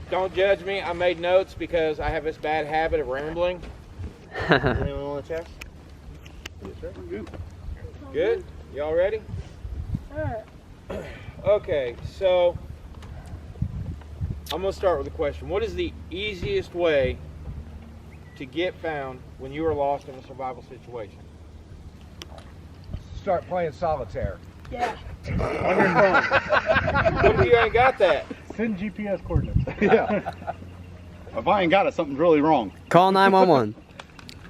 Don't judge me. I made notes because I have this bad habit of rambling. Anyone want to check? Yes, sir. Good? Y'all ready? Okay, so I'm going to start with a question. What is the easiest way to get found when you are lost in a survival situation? Start playing solitaire. Yeah. On your phone. What if you ain't got that? Send GPS coordinates. Yeah. If I ain't got it, something's really wrong. Call 911.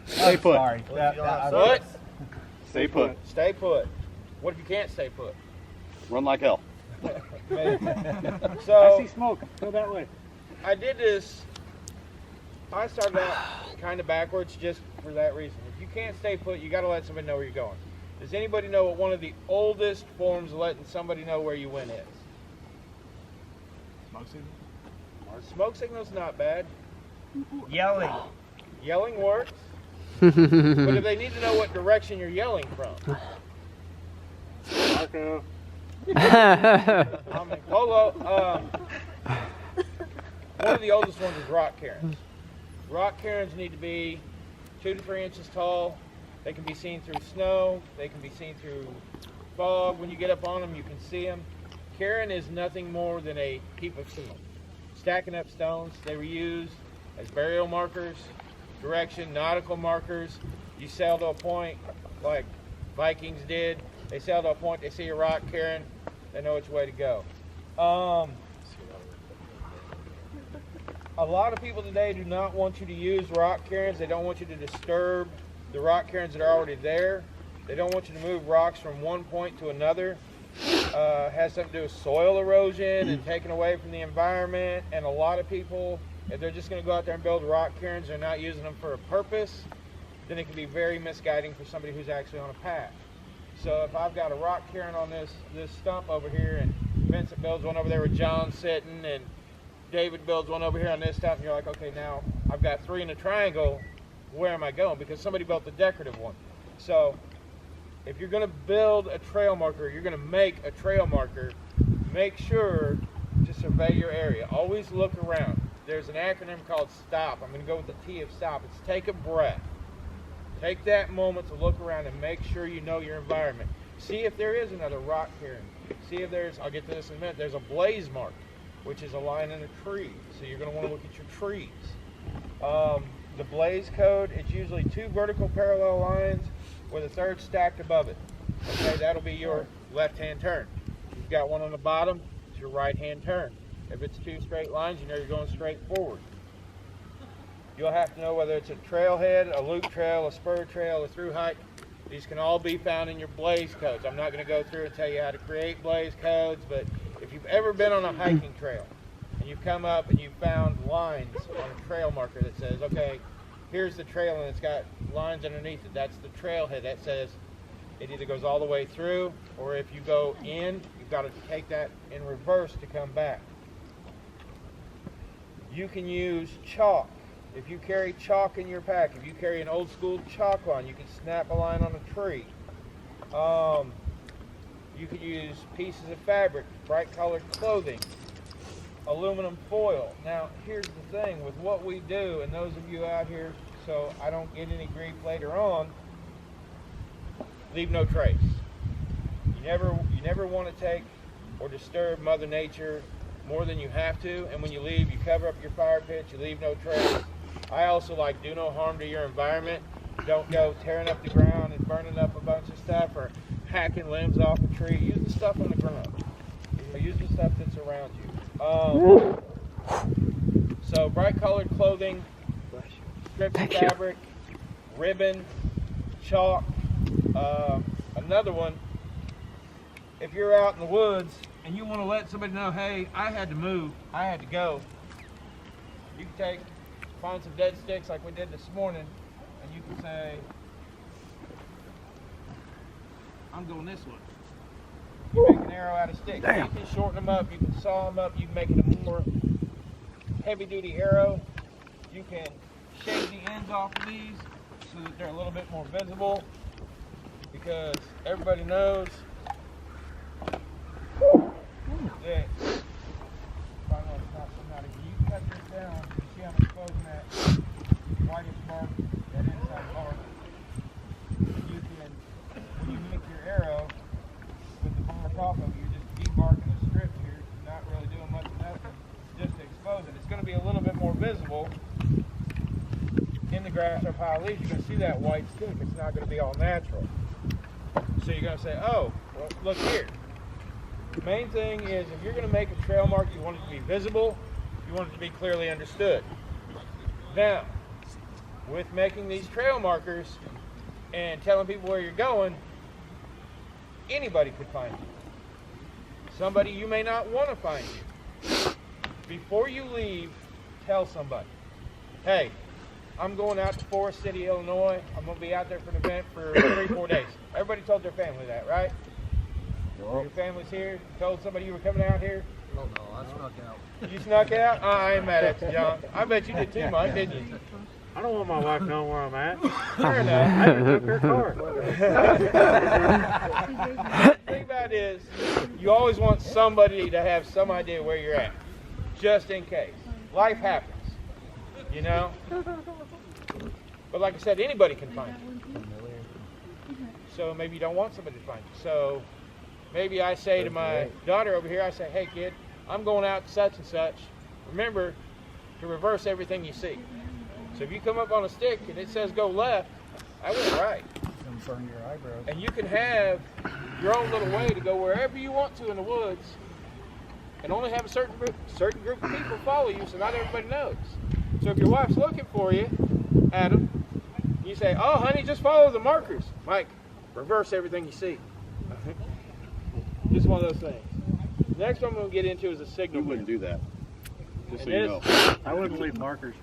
Stay put. Sorry. What? Stay put. Stay put. What if you can't stay put? Run like hell. I So see smoke. Go that way. I did this. I started out kind of backwards just for that reason. If you can't stay put, you got to let somebody know where you're going. Does anybody know what one of the oldest forms of letting somebody know where you went is? Smoke signal. Smoke signal's not bad. Yelling. Yelling works. But if they need to know what direction you're yelling from, Marco. Polo. One of the oldest ones is rock cairns. Rock cairns need to be 2 to 3 inches tall. They can be seen through snow. They can be seen through fog. When you get up on them, you can see them. Cairn is nothing more than a heap of stone. Stacking up stones. They were used as burial markers, direction, nautical markers. You sail to a point like Vikings did. They sail to a point, they see a rock cairn, they know which way to go. A lot of people today do not want you to use rock cairns. They don't want you to disturb the rock cairns that are already there. They don't want you to move rocks from one point to another. Has something to do with soil erosion and taking away from the environment. And a lot of people, if they're just going to go out there and build rock cairns, they're not using them for a purpose, then it can be very misguiding for somebody who's actually on a path. So if I've got a rock cairn on this stump over here, and Vincent builds one over there with John sitting, and David builds one over here on this stump, and you're like, okay, now I've got 3 in a triangle, where am I going? Because somebody built the decorative one. So if you're going to build a trail marker, you're going to make a trail marker, make sure to survey your area. Always look around. There's an acronym called STOP. I'm going to go with the T of stop. It's take a breath. Take that moment to look around and make sure you know your environment. See if there is another rock cairn. See if there's, I'll get to this in a minute, there's a blaze mark, which is a line in a tree. So you're going to want to look at your trees. The blaze code, it's usually 2 vertical parallel lines with a third stacked above it. Okay, that'll be your left-hand turn. If you've got one on the bottom, it's your right-hand turn. If it's 2 straight lines, you know you're going straight forward. You'll have to know whether it's a trailhead, a loop trail, a spur trail, a through hike. These can all be found in your blaze codes. I'm not going to go through and tell you how to create blaze codes, but if you've ever been on a hiking trail and you've come up and you've found lines on a trail marker that says, okay, here's the trail and it's got lines underneath it, that's the trailhead. That says it either goes all the way through, or if you go in, you've got to take that in reverse to come back. You can use chalk. If you carry chalk in your pack, if you carry an old school chalk line, you can snap a line on a tree. You could use pieces of fabric, bright colored clothing, aluminum foil. Now, here's the thing with what we do, and those of you out here, so I don't get any grief later on, leave no trace. You never want to take or disturb Mother Nature more than you have to, and when you leave, you cover up your fire pit, you leave no trace. I also like do no harm to your environment. Don't go tearing up the ground and burning up a bunch of stuff or hacking limbs off a tree. Use the stuff on the ground. Use the stuff that's around you. So bright colored clothing, strips of fabric, ribbon, chalk. Another one, if you're out in the woods and you want to let somebody know, hey, I had to move, I had to go, you can find some dead sticks like we did this morning, and you can say, I'm going this way. You make an arrow out of sticks. You can shorten them up, you can saw them up, you can make it a more heavy duty arrow. You can shave the ends off of these so that they're a little bit more visible, because everybody knows that if I want to stop somebody, you cut your visible in the grass or pile of leaves, you're going to see that white stick. It's not going to be all natural. So you're going to say, oh, well, look here. The main thing is if you're going to make a trail mark, you want it to be visible, you want it to be clearly understood. Now, with making these trail markers and telling people where you're going, anybody could find you. Somebody you may not want to find you. Before you leave, tell somebody, hey, I'm going out to Forest City, Illinois. I'm going to be out there for an event for 3-4 days. Everybody told their family that, right? Your family's here. You told somebody you were coming out here. Oh no, I snuck out. You snuck out? I ain't mad at you, John. I bet you did too much, didn't you? I don't want my wife knowing where I'm at. Fair enough. I just took her car. The thing about it is, you always want somebody to have some idea where you're at, just in case. Life happens, you know? But like I said, anybody can find you. So maybe you don't want somebody to find you. So maybe I say to my daughter over here, I say, hey kid, I'm going out to such and such. Remember to reverse everything you see. So if you come up on a stick and it says go left, I went right. Burn your eyebrows. And you can have your own little way to go wherever you want to in the woods and only have a certain group of people follow you so not everybody knows. So if your wife's looking for you, Adam, you say, oh honey, just follow the markers. Mike, reverse everything you see. Just one of those things. Next one I'm going to get into is a signal. You wouldn't do that. Just so And you know. I wouldn't leave markers.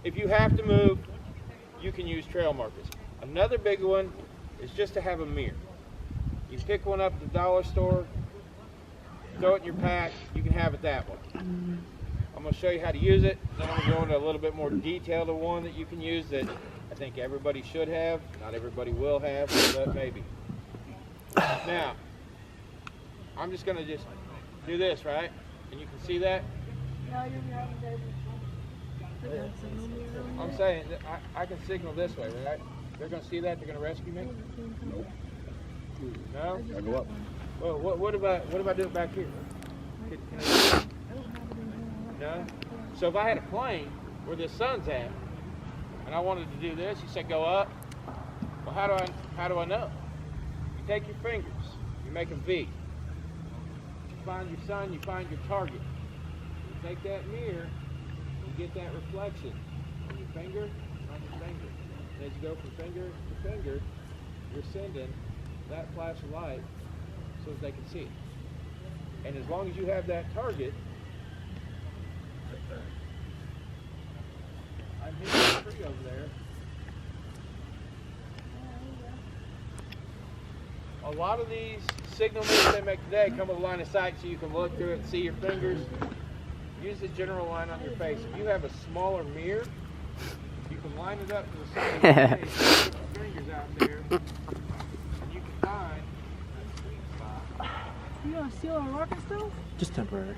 If you have to move, you can use trail markers. Another big one is just to have a mirror. You pick one up at the dollar store, throw it in your pack, you can have it that way. I'm going to show you how to use it, then I'm going to go into a little bit more detail to one that you can use that I think everybody should have, not everybody will have, but maybe. Now, I'm just going to just do this, right? And you can see that? I'm saying that I can signal this way, right? They're going to see that? They're going to rescue me? No? I go up. Well, what about do it back here? Can I, no? So if I had a plane where the sun's at, and I wanted to do this, you said go up. Well, how do I know? You take your fingers, you make a V. You find your sun, you find your target. You take that mirror, you get that reflection on your finger, on your finger. And as you go from finger to finger, you're sending that flash of light so that they can see it. And as long as you have that target, I'm hitting the tree over there. A lot of these signal mirrors they make today come with a line of sight so you can look through it and see your fingers. Use the general line on your face. If you have a smaller mirror, you can line it up to the side of your face, put your fingers out there, and you can find that sweet spot. You gonna steal our rocket stuff? Just temporary.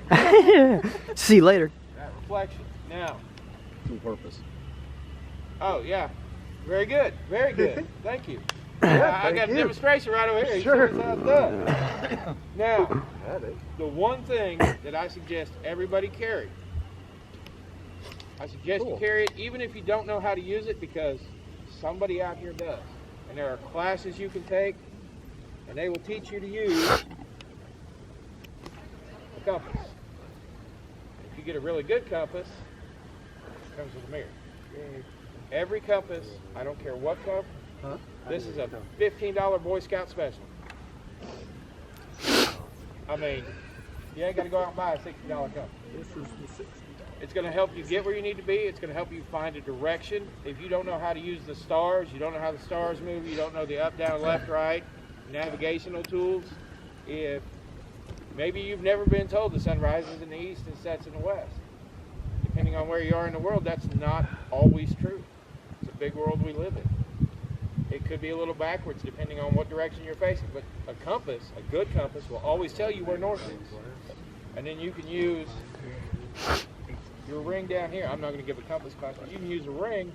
See you later. That reflection. Now, On purpose. oh yeah, very good, very good. Thank you. I got a demonstration right over here. Sure. How it's done. Now, the one thing that I suggest everybody carry, I suggest you carry it even if you don't know how to use it, because somebody out here does. And there are classes you can take, and they will teach you to use a compass. If you get a really good compass, it comes with a mirror. Every compass, I don't care what color. This is a $15 Boy Scout special. I mean, you ain't got to go out and buy a $60 compass. This is the 60. It's going to help you get where you need to be. It's going to help you find a direction. If you don't know how to use the stars, you don't know how the stars move, you don't know the up, down, left, right, navigational tools. If maybe you've never been told the sun rises in the east and sets in the west. Depending on where you are in the world, that's not always true. It's a big world we live in. It could be a little backwards depending on what direction you're facing, but a compass, a good compass, will always tell you where north is. And then you can use your ring down here. I'm not going to give a compass class, but you can use a ring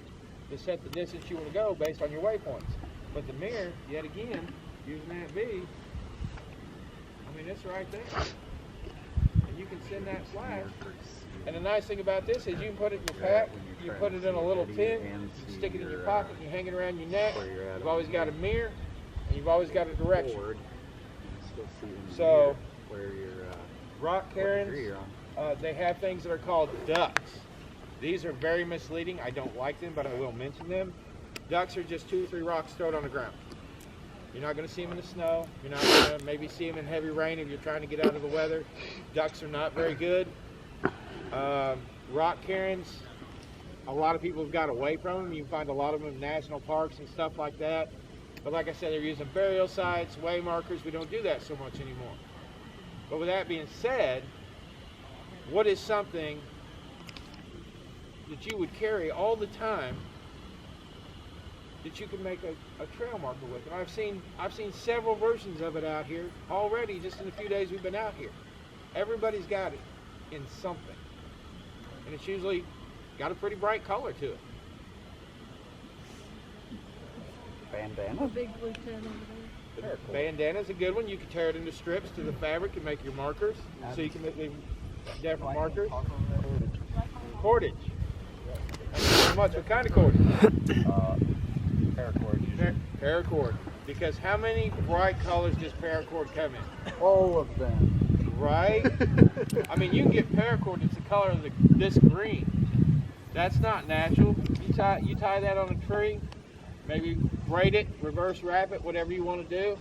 to set the distance you want to go based on your waypoints. But the mirror, yet again, using that V, I mean, it's right there. And you can send that flash And the nice thing about this is you can put it in your pack, you put it in a little tin, you stick it in your pocket, you hang it around your neck. You've always got a mirror, and you've always got a direction. So, rock cairns, they have things that are called ducks. These are very misleading. I don't like them, but I will mention them. Ducks are just 2 or 3 rocks thrown on the ground. You're not going to see them in the snow. You're not going to maybe see them in heavy rain if you're trying to get out of the weather. Ducks are not very good. Rock cairns, a lot of people have got away from them. You can find a lot of them in national parks and stuff like that. But like I said, they're using burial sites, way markers. We don't do that so much anymore. But with that being said, what is something that you would carry all the time that you can make a trail marker with? And I've seen several versions of it out here already just in the few days we've been out here. Everybody's got it in something. And it's usually got a pretty bright color to it. Bandana. Big blue tin over there. Bandana's a good one. You can tear it into strips to the fabric and make your markers. So you can make different markers. Cordage. Thank you very much. What kind of cordage? Paracord. Paracord. Because how many bright colors does paracord come in? All of them. Right? I mean, you can get paracord that's the color of this green. That's not natural. You tie that on a tree, maybe braid it, reverse wrap it, whatever you want to do,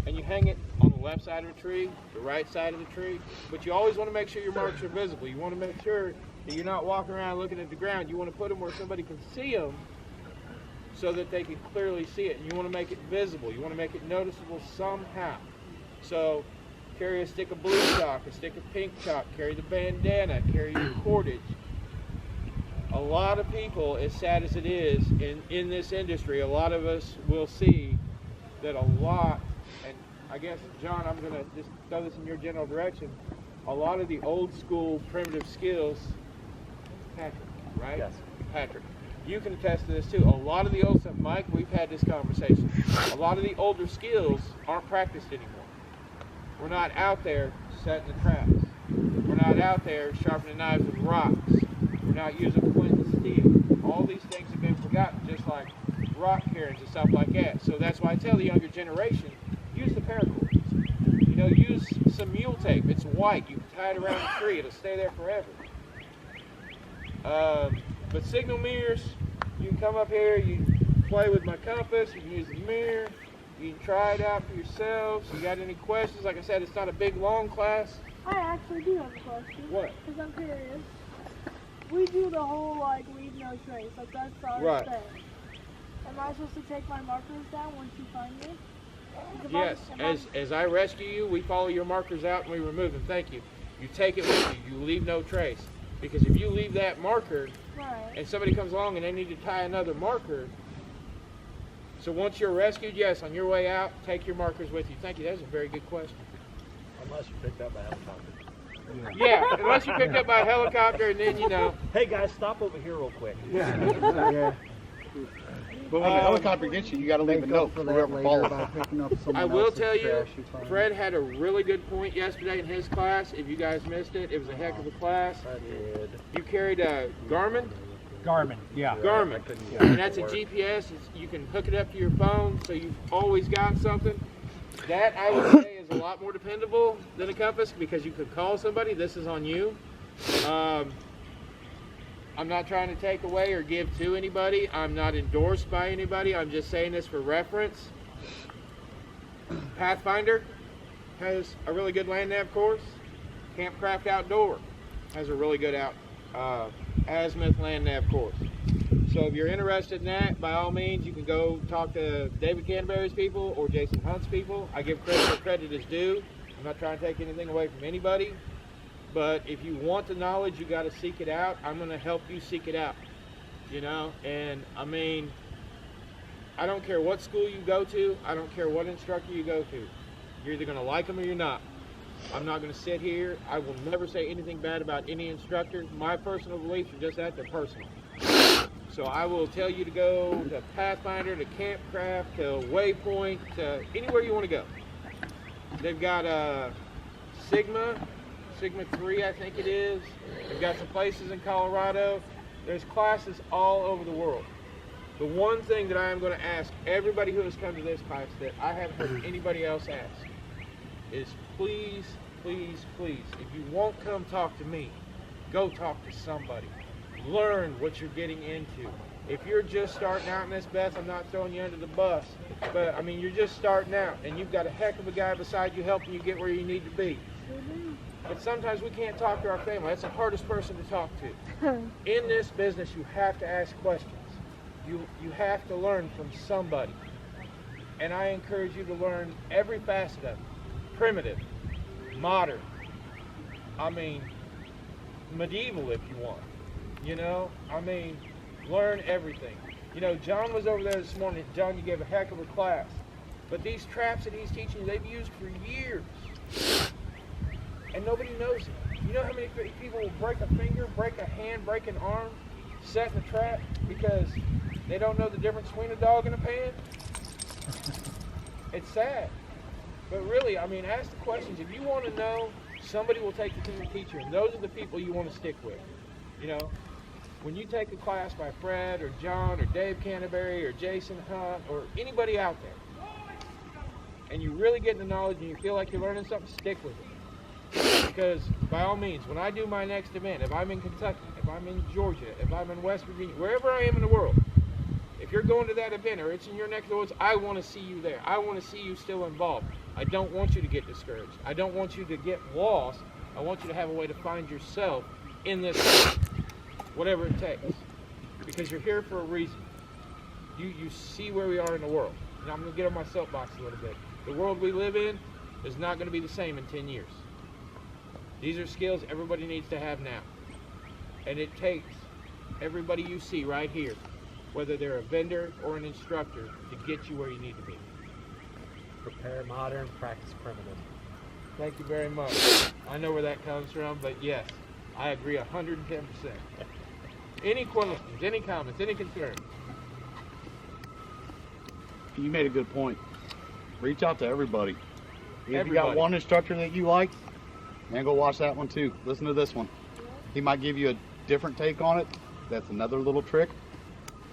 and you hang it on the left side of the tree, the right side of the tree. But you always want to make sure your marks are visible. You want to make sure that you're not walking around looking at the ground. You want to put them where somebody can see them so that they can clearly see it. And you want to make it visible. You want to make it noticeable somehow. So carry a stick of blue chalk, a stick of pink chalk, carry the bandana, carry your cordage. A lot of people, as sad as it is, in this industry, a lot of us will see that a lot, and I guess, John, I'm going to just throw this in your general direction, a lot of the old school primitive skills, Patrick, right? Yes. Patrick, you can attest to this too. A lot of the old stuff, Mike, we've had this conversation. A lot of the older skills aren't practiced anymore. We're not out there setting the traps. We're not out there sharpening knives with rocks. We're not using flint and steel. All these things have been forgotten, just like rock cairns and stuff like that. So that's why I tell the younger generation, use the paracord. You know, use some mule tape. It's white. You can tie it around the tree. It'll stay there forever. But signal mirrors, you can come up here, you can play with my compass, you can use the mirror, you can try it out for yourselves. You got any questions? Like I said, it's not a big, long class. I actually do have a question. What? Because I'm curious. We do the whole, like, leave no trace. Like, that's our Right. thing. Am I supposed to take my markers down once you find me? Yes, as I rescue you, we follow your markers out and we remove them. Thank you. You take it with you. You leave no trace. Because if you leave that marker Right. and somebody comes along and they need to tie another marker, so once you're rescued, yes, on your way out, take your markers with you. Thank you. That's a very good question. Unless you picked up a helicopter. Yeah, unless you picked up by a helicopter and then, you know. Hey guys, stop over here real quick. Yeah. But when the helicopter gets you, you got to leave a note for whoever follows. I will tell you, Fred had a really good point yesterday in his class. If you guys missed it, it was a heck of a class. I did. You carried a Garmin? Garmin, yeah. Garmin. And that's a GPS. You can hook it up to your phone, so you've always got something. That, I would say, is a lot more dependable than a compass because you could call somebody. This is on you. I'm not trying to take away or give to anybody. I'm not endorsed by anybody. I'm just saying this for reference. Pathfinder has a really good land nav course. Campcraft Outdoor has a really good azimuth land nav course. So if you're interested in that, by all means, you can go talk to David Canterbury's people or Jason Hunt's people. I give credit where credit is due. I'm not trying to take anything away from anybody. But if you want the knowledge, you got to seek it out. I'm going to help you seek it out, you know. And I mean, I don't care what school you go to. I don't care what instructor you go to. You're either going to like them or you're not. I'm not going to sit here. I will never say anything bad about any instructor. My personal beliefs are just that, they're personal. So I will tell you to go to Pathfinder, to Campcraft, to Waypoint, to anywhere you want to go. They've got Sigma, Sigma 3, I think it is. We've got some places in Colorado. There's classes all over the world. The one thing that I am going to ask everybody who has come to this class that I haven't heard anybody else ask is please, please, please, if you won't come talk to me, go talk to somebody. Learn what you're getting into. If you're just starting out in this, Beth, I'm not throwing you under the bus, but I mean, you're just starting out and you've got a heck of a guy beside you helping you get where you need to be. But sometimes we can't talk to our family. That's the hardest person to talk to. In this business, you have to ask questions. You have to learn from somebody. And I encourage you to learn every facet of it. Primitive, modern, I mean, medieval if you want. You know, I mean, learn everything. You know, John was over there this morning. John, you gave a heck of a class. But these traps that he's teaching, they've used for years. And nobody knows it. You know how many people will break a finger, break a hand, break an arm, setting a trap because they don't know the difference between a dog and a pan? It's sad. But really, I mean, ask the questions. If you want to know, somebody will take you to the teacher, and those are the people you want to stick with. You know, when you take a class by Fred or John or Dave Canterbury or Jason Hunt or anybody out there, and you really get the knowledge and you feel like you're learning something, stick with it. Because by all means, when I do my next event, if I'm in Kentucky, if I'm in Georgia, if I'm in West Virginia, wherever I am in the world, if you're going to that event or it's in your neck of the woods, I want to see you there. I want to see you still involved. I don't want you to get discouraged. I don't want you to get lost. I want you to have a way to find yourself in this, whatever it takes. Because you're here for a reason. You see where we are in the world. And I'm going to get on my soapbox a little bit. The world we live in is not going to be the same in 10 years. These are skills everybody needs to have now. And it takes everybody you see right here, whether they're a vendor or an instructor, to get you where you need to be. Prepare modern, practice primitive. Thank you very much. I know where that comes from, but yes, I agree 110%. Any questions, any comments, any concerns? You made a good point. Reach out to everybody. If you Everybody. got one instructor that you like, man, go watch that one too. Listen to this one. He might give you a different take on it. That's another little trick.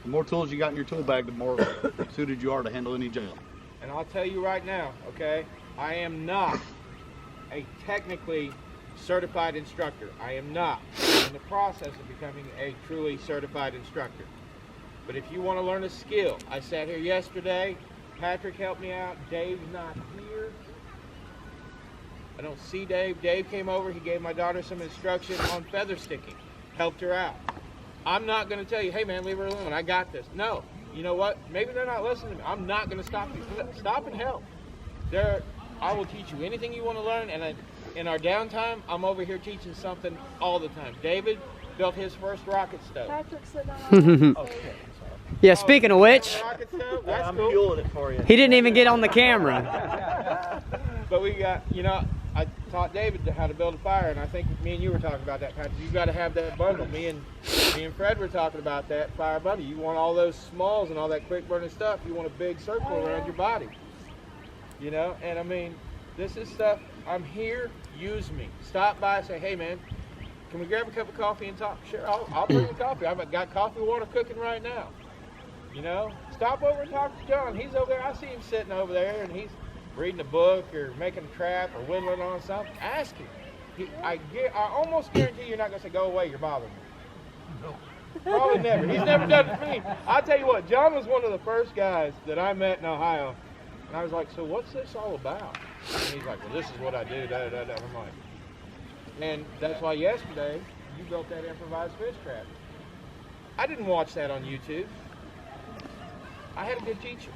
The more tools you got in your tool bag, the more suited you are to handle any jail. And I'll tell you right now, okay, I am not a technically certified instructor. I am not. I'm in the process of becoming a truly certified instructor. But if you want to learn a skill, I sat here yesterday, Patrick helped me out, Dave's not here. I don't see Dave. Dave came over, he gave my daughter some instruction on feather sticking, helped her out. I'm not going to tell you, hey man, leave her alone, I got this. No, you know what? Maybe they're not listening to me. I'm not going to stop you. Stop and help. I will teach you anything you want to learn, and in our downtime, I'm over here teaching something all the time. David built his first rocket stove. Patrick's sitting on Okay, sorry. Yeah, speaking of which, Rocket stove? That's I'm cool. fueling it for you. he didn't even get on the camera. But we got, you know, I taught David how to build a fire, and I think me and you were talking about that, Patrick. You got to have that bundle. Me and Fred were talking about that fire bundle. You want all those smalls and all that quick burning stuff. You want a big circle around your body. You know, and I mean, this is stuff. I'm here. Use me. Stop by and say, hey man, can we grab a cup of coffee and talk? Sure, I'll bring the coffee. I've got coffee water cooking right now. You know, stop over and talk to John. He's over there. I see him sitting over there, and he's reading a book or making a trap or whittling on something. Ask him. I almost guarantee you're not going to say, go away, you're bothering me. No. Probably never. He's never done it to me. I'll tell you what, John was one of the first guys that I met in Ohio. And I was like, so what's this all about? And he's like, well, this is what I do, da-da-da-da. I'm like, and that's why yesterday you built that improvised fish trap. I didn't watch that on YouTube. I had a good teacher.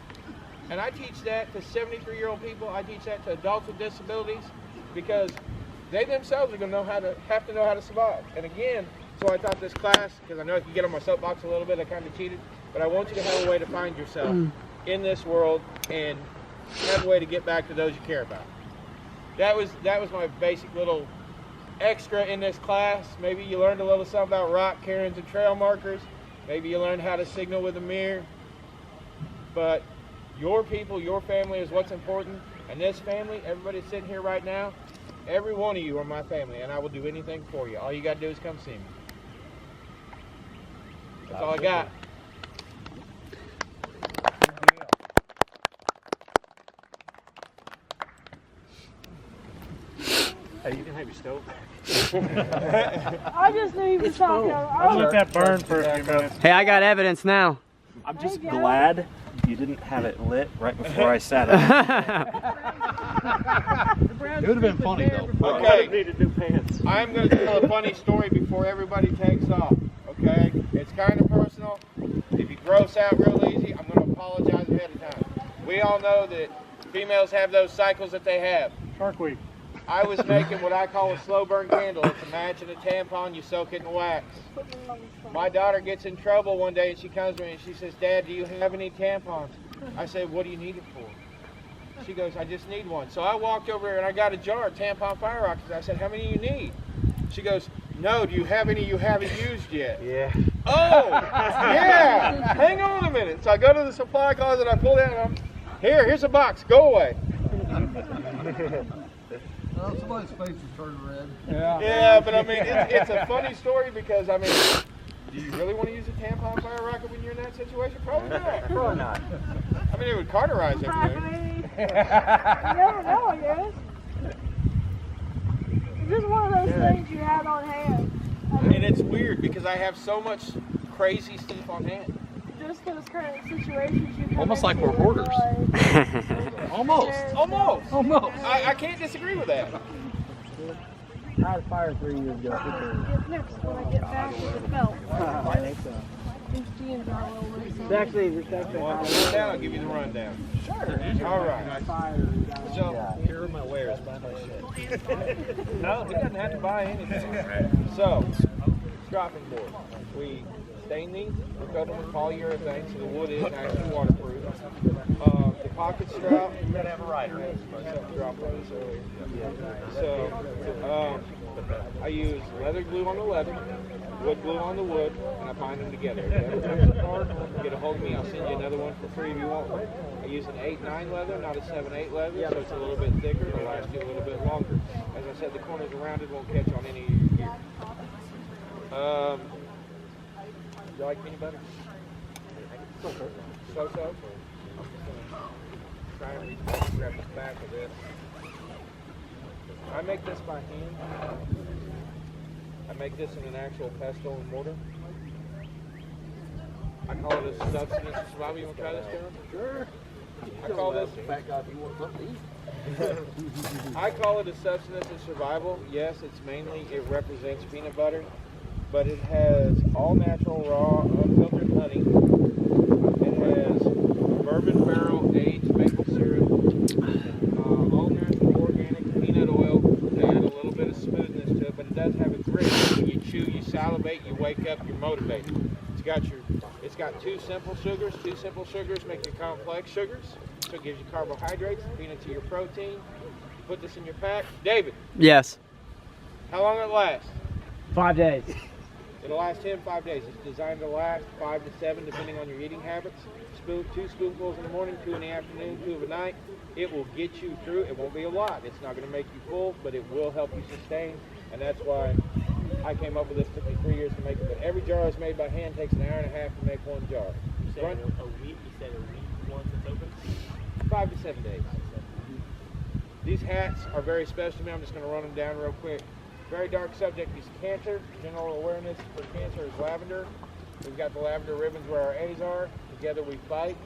And I teach that to 73-year-old people. I teach that to adults with disabilities because they themselves are going to have to know how to survive. And again, so I taught this class because I know I can get on my soapbox a little bit. I kind of cheated, but I want you to have a way to find yourself in this world and have a way to get back to those you care about. That was my basic little extra in this class. Maybe you learned a little something about rock cairns and trail markers. Maybe you learned how to signal with a mirror. But your people, your family is what's important. And this family, everybody sitting here right now, Every one of you are my family, and I will do anything for you. All you got to do is come see me. That's all I got. Hey, you can have your stove. I just knew he was talking. I'll let that burn for a few minutes. Hey, I got evidence now. I'm just There you go. glad you didn't have it lit right before I sat up. It would have been funny though. Okay. Needed new pants. I'm going to tell a funny story before everybody takes off, okay? It's kind of personal. If you gross out real easy, I'm going to apologize ahead of time. We all know that females have those cycles that they have. Shark Week. I was making what I call a slow burn candle. It's a match and a tampon. You soak it in wax. My daughter gets in trouble one day and she comes to me and she says, Dad, do you have any tampons? I said, what do you need it for? She goes, I just need one. So I walked over here and I got a jar of tampon fire rockets. I said, how many do you need? She goes, no, do you have any you haven't used yet? Yeah. Oh, yeah. Hang on a minute. So I go to the supply closet, I pull down, here's a box, go away. Well, somebody's face is turning red. Yeah, but I mean, it's a funny story because, I mean, do you really want to use a tampon fire rocket when you're in that situation? Probably not. Probably not. I mean, it would cauterize everything. You never know, I guess. It's just one of those things you had on hand. And it's weird because I have so much crazy stuff on hand. Just those current situations you come Almost like into we're in hoarders. life. Almost. Almost. Almost. I can't disagree with that. I had a fire 3 years ago. Get next when I get back with the belt. I think so. These jeans are all over. It's actually Well, rundown, I'll give you the rundown. Sure. All right. So, Here are my wares. Buy my shit. no, he doesn't have to buy anything. So, dropping board. We stain these. We coat them with polyurethane so the wood is actually waterproof. The pocket strap. You gotta have a rider. Dropped on this earlier. So, I use leather glue on the leather, wood glue on the wood, and I bind them together. If you ever touch the car, get a hold of me. I'll send you another one for free if you want one. I use an 8/9 leather, not a 7/8 leather, so it's a little bit thicker. It'll last you a little bit longer. As I said, the corners around it won't catch on any of your gear. You like peanut butter? So-so? Try and reach back and grab the back of this. I make this by hand. I make this in an actual pestle and mortar. I call it a substance of survival. You want to try this, John? Sure. I call this. I call it a substance of survival. Yes, it's mainly, it represents peanut butter, but it has all natural, raw, unfiltered honey. It has bourbon barrel aged maple syrup, all natural organic peanut oil to add a little bit of smoothness to it, but it does have a grit. When you chew, you salivate, you wake up, you're motivated. It's got two simple sugars. Two simple sugars make your complex sugars. So it gives you carbohydrates, peanuts are your protein. You put this in your pack. David, Yes. how long will it last? 5 days. It'll last 10 5 days. It's designed to last 5 to 7 depending on your eating habits. 2 spoonfuls in the morning, 2 in the afternoon, 2 of the night. It will get you through. It won't be a lot. It's not going to make you full, but it will help you sustain. And that's why I came up with this. It took me 3 years to make it. But every jar is made by hand. Takes an hour and a half to make one jar. You said a week once it's open? 5 to 7 days. These hats are very special to me. I'm just going to run them down real quick. Very dark subject is cancer. General awareness for cancer is lavender. We've got the lavender ribbons where our A's are. Together we fight.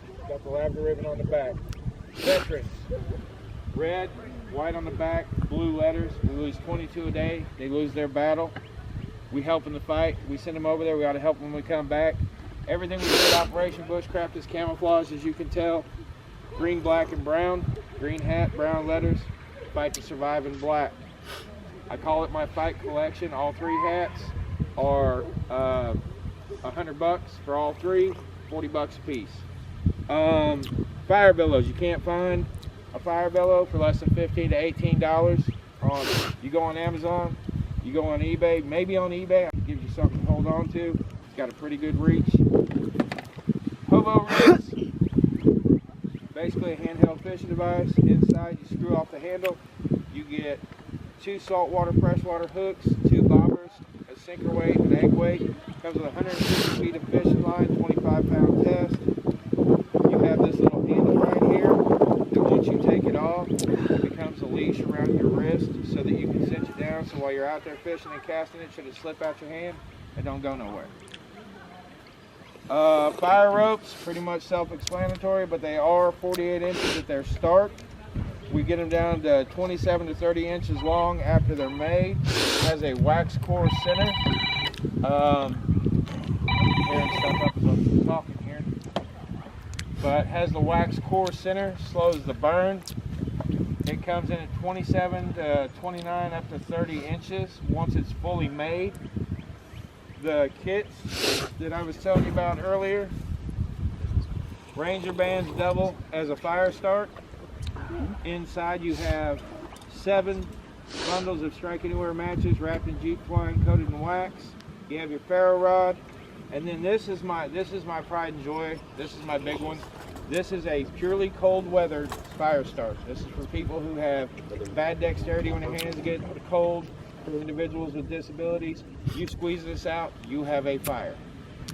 We've got the lavender ribbon on the back. Veterans. Red, white on the back, blue letters. We lose 22 a day. They lose their battle. We help in the fight. We send them over there. We got to help them when we come back. Everything we do at Operation Bushcraft is camouflage, as you can tell. Green, black, and brown. Green hat, brown letters. Fight to survive in black. I call it my fight collection. All 3 hats are $100 for all 3, $40 a piece. Fire bellows. You can't find a fire bellow for less than $15 to $18. You go on Amazon, you go on eBay, maybe on eBay. It gives you something to hold on to. It's got a pretty good reach. Hobo rigs. Basically a handheld fishing device. Inside, you screw off the handle. You get 2 saltwater freshwater hooks, 2 bobbers, a sinker weight, an egg weight. Comes with 150 feet of fishing line, 25-pound test. You have this little handle right here that once you take it off, it becomes a leash around your wrist so that you can cinch it down so while you're out there fishing and casting it, should it slip out your hand, it don't go nowhere. Fire ropes, pretty much self-explanatory, but they are 48 inches at their start. We get them down to 27 to 30 inches long after they're made. It has a wax core center. Tearing stuff up as I'm talking here. But has the wax core center, slows the burn. It comes in at 27 to 29 up to 30 inches once it's fully made. The kits that I was telling you about earlier, Ranger bands double as a fire start. Inside you have 7 bundles of Strike Anywhere matches wrapped in Jeep twine coated in wax. You have your ferro rod, and then this is my pride and joy. This is my big one. This is a purely cold weather fire start. This is for people who have bad dexterity when their hands get cold. For individuals with disabilities, you squeeze this out, you have a fire.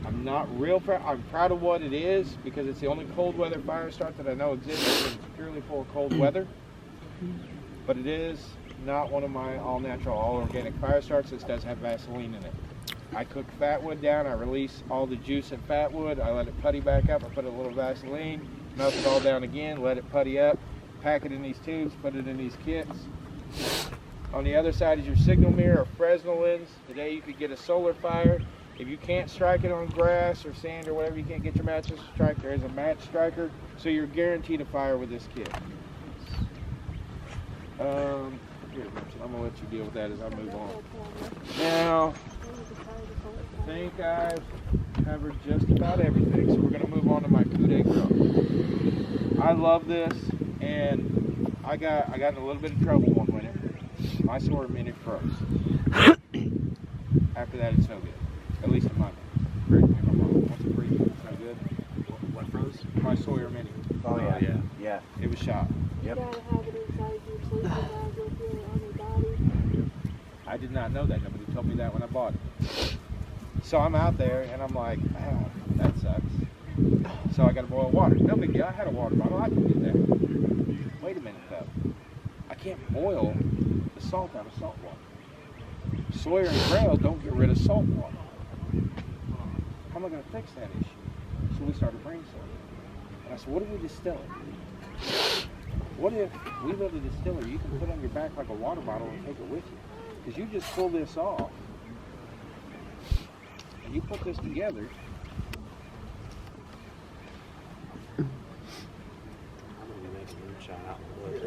I'm not real proud. I'm proud of what it is because it's the only cold weather fire start that I know exists. It's purely for cold weather, but it is not one of my all natural, all organic fire starts. This does have Vaseline in it. I cook fat wood down. I release all the juice in fat wood. I let it putty back up. I put a little Vaseline, melt it all down again, let it putty up, pack it in these tubes, put it in these kits. On the other side is your signal mirror or Fresnel lens. Today you could get a solar fire. If you can't strike it on grass or sand or whatever, you can't get your matches to strike, there is a match striker. So you're guaranteed a fire with this kit. Here, I'm going to let you deal with that as I move on. Now, I think I've covered just about everything. So we're going to move on to my Coup de Gras. I love this, and I got in a little bit of trouble one winter. My sawyer minute froze. After that, it's no good. At least in my opinion. Once it freezes, it's no good. What froze? My Sawyer Mini. Oh yeah. It was shot. Yep. You gotta have it inside your sleeping bag with you on your body. I did not know that. Nobody told me that when I bought it. So I'm out there and I'm like, oh, that sucks. So I got to boil water. No big deal. I had a water bottle. I can do that. Wait a minute though. I can't boil the salt out of salt water. Sawyer and Grail don't get rid of salt water. How am I going to fix that issue? So we started brainstorming. And I said, what if we distill it? What if we build a distillery you can put on your back like a water bottle and take it with you? Because you just pull this off and you put this together.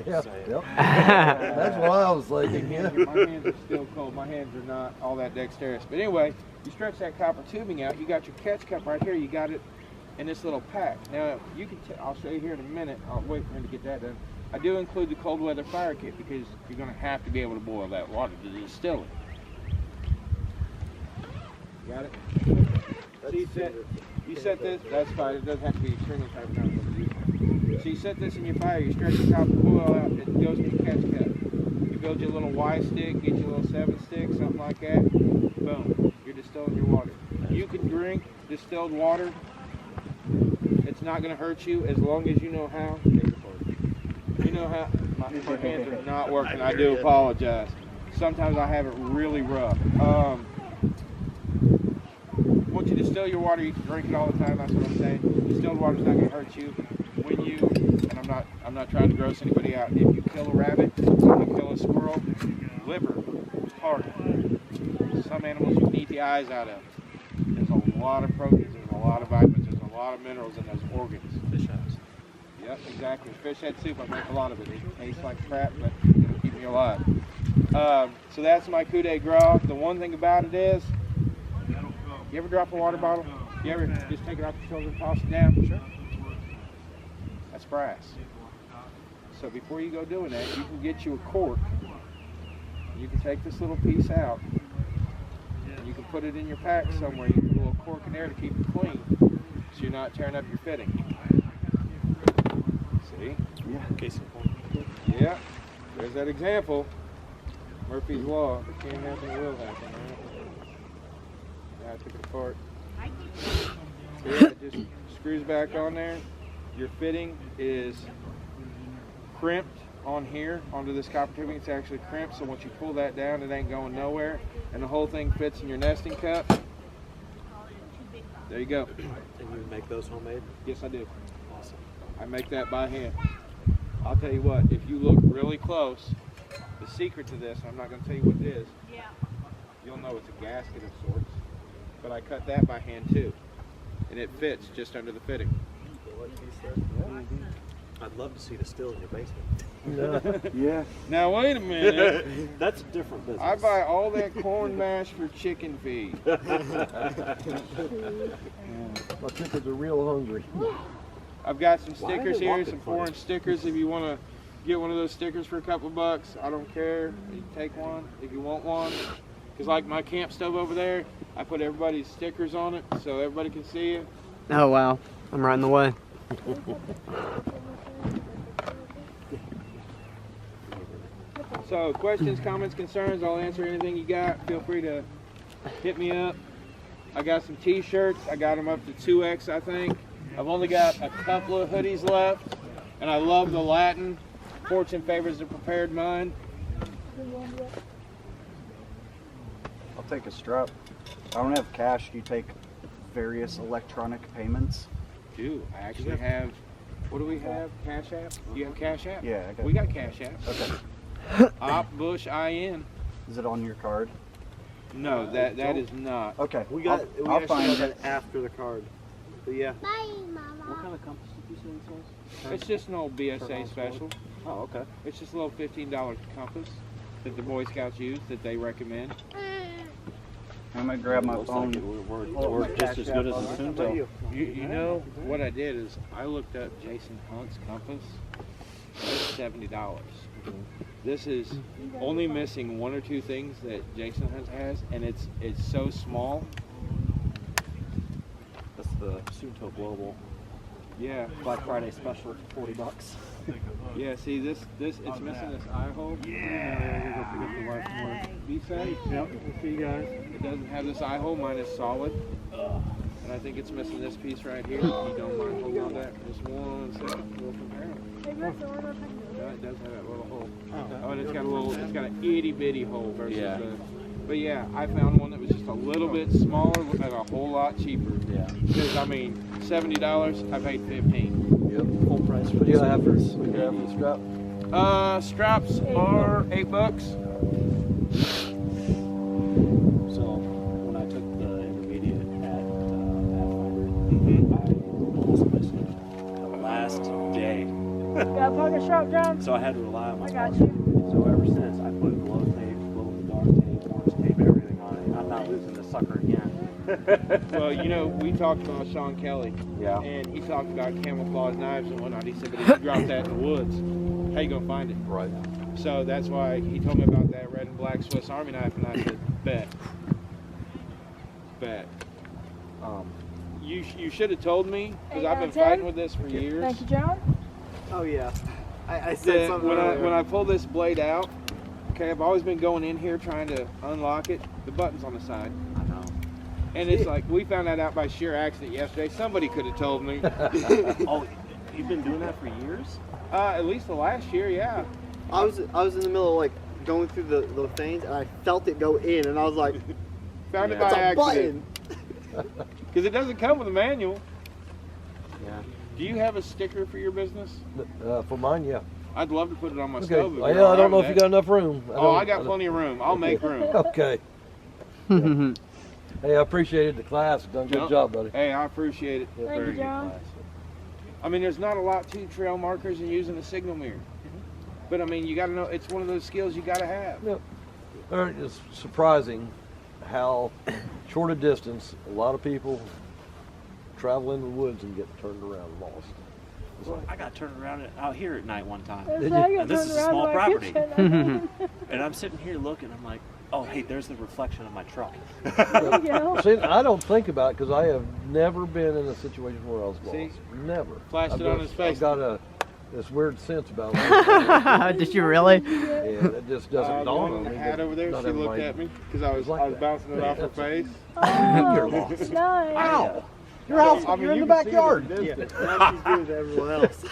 Yeah, yep. That's what I was thinking. Yeah. My hands are still cold. My hands are not all that dexterous. But anyway, you stretch that copper tubing out. You got your catch cup right here. You got it in this little pack. Now, you can. I'll show you here in a minute. I'll wait for him to get that done. I do include the cold weather fire kit because you're going to have to be able to boil that water to distill it. Got it? So you set this. That's fine. It doesn't have to be extremely tight. So you set this in your fire, you stretch the top of the coil out, it goes to your catch cup. You build your little Y stick, get your little 7 stick, something like that. Boom, you're distilling your water. You can drink distilled water. It's not going to hurt you as long as you know how. You know how. My hands are not working. I do apologize. Sometimes I have it really rough. Once you distill your water, you can drink it all the time. That's what I'm saying. Distilled water is not going to hurt you. When you, and I'm not trying to gross anybody out, if you kill a rabbit, if you kill a squirrel, liver, heart, some animals you can eat the eyes out of. There's a lot of proteins, there's a lot of vitamins, there's a lot of minerals in those organs. Fish heads. Yep, exactly. Fish head soup, I make a lot of it. It tastes like crap, but it'll keep me alive. So that's my Coup de Gras. The one thing about it is, you ever drop a water bottle? You ever just take it off the shoulder and toss it down? Sure. That's brass. So before you go doing that, you can get you a cork. You can take this little piece out. And you can put it in your pack somewhere. You can put a little cork in there to keep it clean, so you're not tearing up your fitting. See? Yeah. Case in point. Yeah. There's that example. Murphy's Law. If it can't happen, it will happen, right? Yeah, I took it apart. So yeah, it just screws back on there. Your fitting is crimped on here, onto this copper tubing. It's actually crimped, so once you pull that down, it ain't going nowhere. And the whole thing fits in your nesting cup. There you go. And you make those homemade? Yes, I do. Awesome. I make that by hand. I'll tell you what, if you look really close, the secret to this, I'm not going to tell you what it is. Yeah. You'll know it's a gasket of sorts. But I cut that by hand too. And it fits just under the fitting. I'd love to see the still in your basement. Yeah. Now wait a minute. That's a different business. I buy all that corn mash for chicken feed. My chickens are real hungry. I've got some Why are stickers they here, walking some funny? 4-inch stickers. If you want to get one of those stickers for a couple bucks, I don't care. You can take one if you want one. Because like my camp stove over there, I put everybody's stickers on it so everybody can see it. Oh, wow. I'm right in the way. So questions, comments, concerns, I'll answer anything you got. Feel free to hit me up. I got some t-shirts. I got them up to 2X, I think. I've only got a couple of hoodies left. And I love the Latin. Fortune favors the prepared mind. I'll take a strap. I don't have cash. Do you take various electronic payments? Do I actually have, what do we have? Cash App? You have Cash App? Yeah, I got We got Cash App. Okay. Op Bush IN. Is it on your card? No, that is not. Okay. We got. I'll find it. after the card. But yeah. Bye, Mama. What kind of compass did you say this was? It's just an old BSA special. Oh, okay. It's just a little $15 compass that the Boy Scouts use that they recommend. I'm gonna grab my phone. Work just as good as a Sunto. You know what I did is I looked up Jason Hunt's compass. It's $70. This is only missing 1 or 2 things that Jason Hunt has, and it's so small. That's the Sunto Global Yeah, Black Friday special for $40. yeah. See this it's missing this eye hole. Yeah. Be safe. Yep. We'll see you guys. It doesn't have this eye hole. Mine is solid. And I think it's missing this piece right here. If you don't mind holding on to that for just 1 second, we'll compare them. Yeah, it does have that little hole. Oh, and it's got an itty bitty hole versus the. But yeah, I found one that was just a little bit smaller and a whole lot cheaper. Yeah. Because I mean, $70, I paid $15. Yep. Full price for What do you have for stickers. the strap? Straps are $8. So when I took the intermediate at Pathfinder, I lost my stick the last day. Got a pocket strap, John? So I had to rely on my I got sponsor. you. So ever since, I put glow tape, glow in the dark tape, orange tape, everything on it. I'm not losing this sucker again. Well, you know, we talked about Sean Kelly. Yeah. And he talked about camouflage knives and whatnot. He said, but if you drop that in the woods, how you gonna find it? Right. So that's why he told me about that red and black Swiss Army knife, and I said, bet. You should have told me, because I've been fighting with this for years. Thank you, John. Oh yeah. I That when I pull this blade out, okay, I've always been going in here trying to unlock it. The button's on the side. I know. And it's like, we found that out by sheer accident yesterday. Somebody could have told me. Oh, you've been doing that for years? At least the last year, yeah. I was in the middle of like going through the things and I felt it go in and I was like, Found it Yeah. by it's a accident. button. Because it doesn't come with a manual. Yeah. Do you have a sticker for your business? For mine, yeah. I'd love to put it on my Okay. stove. if Well, you're yeah, all I don't right know with if you that. got enough room. Oh, I got plenty of room. I'll make room. Okay. Hey, I appreciated the class. Done a good Yep. job, buddy. Hey, I appreciate it. Thank you, John. I mean, there's not a lot to trail markers and using a signal mirror. But I mean, you got to know, it's one of those skills you got to have. It's surprising how short a distance a lot of people travel in the woods and get turned around and lost. Well, I got turned around out here at night one time. That's Did how you? you And this turn is a around small my property. kitchen. And I'm sitting here looking, I'm like, oh, hey, there's the reflection of my truck. There you go. See, I don't think about it because I have never been in a situation where I was lost. See? Never. Flashed it on his face. I've got a this weird sense about it. Did you really? And it just doesn't dawn on the me. hat that over there, not she looked everybody- at me because I was like that. bouncing it off her face. You're lost. Nice. Ow! Your house, I mean, you're in you the can see it backyard. from a distance. Now she's good with everyone else.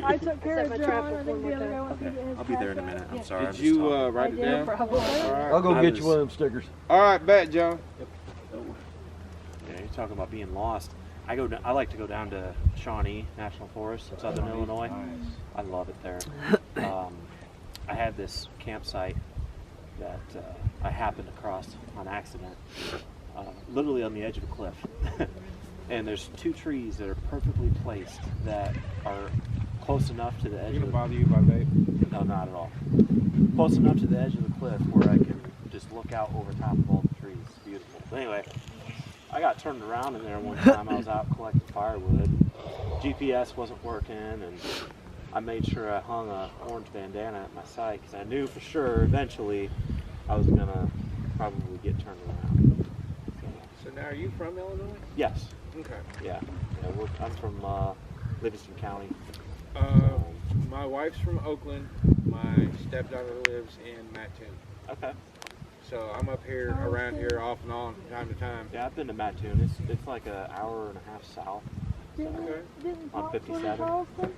I took care of John. I think the other guy went to get his I'll be there in a cash minute. out. I'm sorry. Did you write it down? Probably. All right. I'll go I get was- you one of them stickers. All right, bet, John. Yeah, you're talking about being lost. I like to go down to Shawnee National Forest in southern Illinois. I love it there. I had this campsite that I happened across on accident, literally on the edge of a cliff. And there's 2 trees that are perfectly placed that are close enough to the edge of the bother you by vape? No, not at all. Close enough to the edge of the cliff where I can just look out over top of all the trees. It's beautiful. But anyway, I got turned around in there one time. I was out collecting firewood. GPS wasn't working, and I made sure I hung a orange bandana at my side because I knew for sure eventually I was gonna probably get turned around. So now, are you from Illinois? Yes, Okay. yeah. I'm from Livingston County. My wife's from Oakland. My stepdaughter lives in Mattoon. Okay. So I'm up here, around here, off and on, from time to time. Yeah, I've been to Mattoon. It's like an hour and a half south. Didn't On Pops live in 57. Charleston?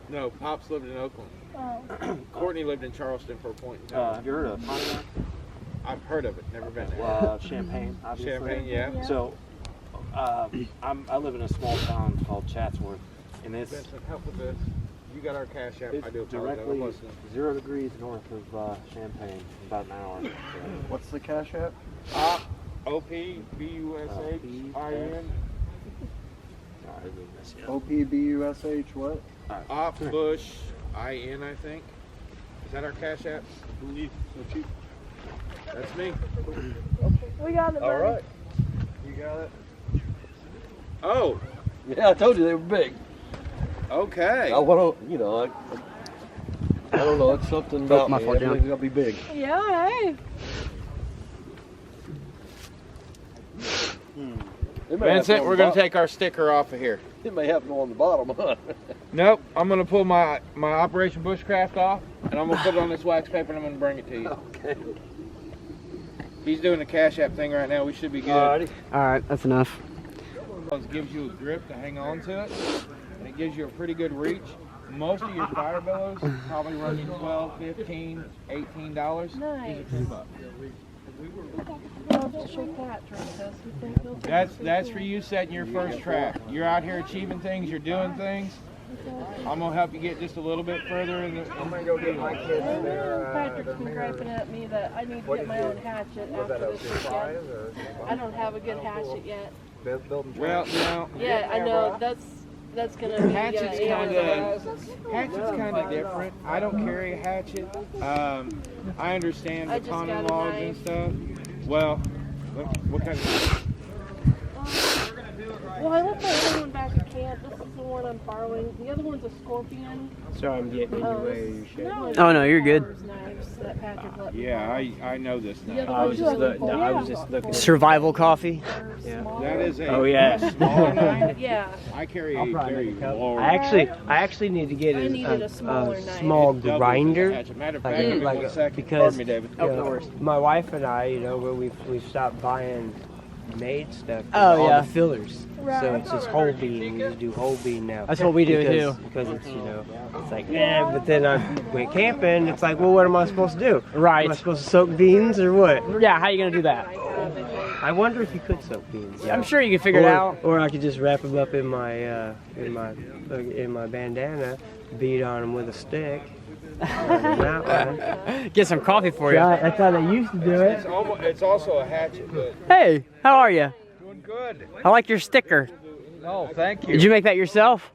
No, Pops lived in Oakland. Oh. Courtney lived in Charleston for a point in time. Have you heard of Pontiac? I've heard of it, never been there. Champaign, obviously. Champagne, yeah. Yeah. So, I live in a small town called Chatsworth, and it's Vincent, help with this. You got our cash app. it's I do apologize. directly I'm listening. 0 degrees north of Champaign, about an hour. So, What's the cash app? OPBUSHIN. sorry, I didn't miss you. OPBUSH what? Op Bush IN, I think. Is that our cash app? That's me. We got it, buddy. All right. You got it. Oh, Yeah, I told you they were big. okay. I want to, I don't know. It's something about my me. foot down. Everything's gonna be big. Yeah, hey. It may have Vincent, to we're on going the to take our sticker off of here. It may have to go on the bottom. Huh? Nope, I'm going to pull my Operation Bushcraft off, and I'm going to put it on this wax paper, and I'm going to bring it to you. Okay. He's doing the Cash App thing right now. We should be good. Alrighty. All right, that's enough. It gives you a grip to hang on to it, and it gives you a pretty good reach. Most of your fire bellows probably run you $12, $15, $18. Nice. These are $10. I'll just shake that, Travis. You think he'll take That's for you setting your first trap. You're out here achieving things, you're doing things. I'm gonna help you get just a little bit further in the. I'm gonna go get my kids I know Patrick's been griping at me that I need to get my own hatchet after this weekend. I don't have a good hatchet yet. Well, now. Yeah, I know. That's gonna be Hatchet's Amazon. kind of different. I don't carry a hatchet. I understand I the just common got a laws and knife. stuff. Well, what kind of? Well, I left my other one back at camp. This is the one I'm borrowing. The other one's a scorpion. Sorry, I'm getting in your way of your shit. Oh, no, you're good. Knives that Patrick let me Yeah, borrow. I know this The now. other I was one's just really no, I was just looking. Survival coffee. That is a Oh, yeah. smaller knife. Yeah. I carry a very large. I actually need to get I needed a smaller a knife. small double grinder. hatchet. Matter of Like, fact, give me like 1 second. because Pardon me, David. you know, my wife and I, we've stopped buying made stuff. Oh, all yeah. the fillers. Right. So it's just whole bean. We just do whole bean now. That's what we do because, too. Because it's it's like but then I went camping. It's like, well, what am I supposed to do? Right. Am I supposed to soak beans or what? Yeah, how you gonna do that? I wonder if you could soak beans. I'm sure you can figure it out. Or I could just wrap them up in my bandana, beat on them with a stick. Get some coffee for you. That's how they used to do it. It's also a hatchet, but Hey, how are you? doing good. I like your sticker. Oh, thank you. Did you make that yourself?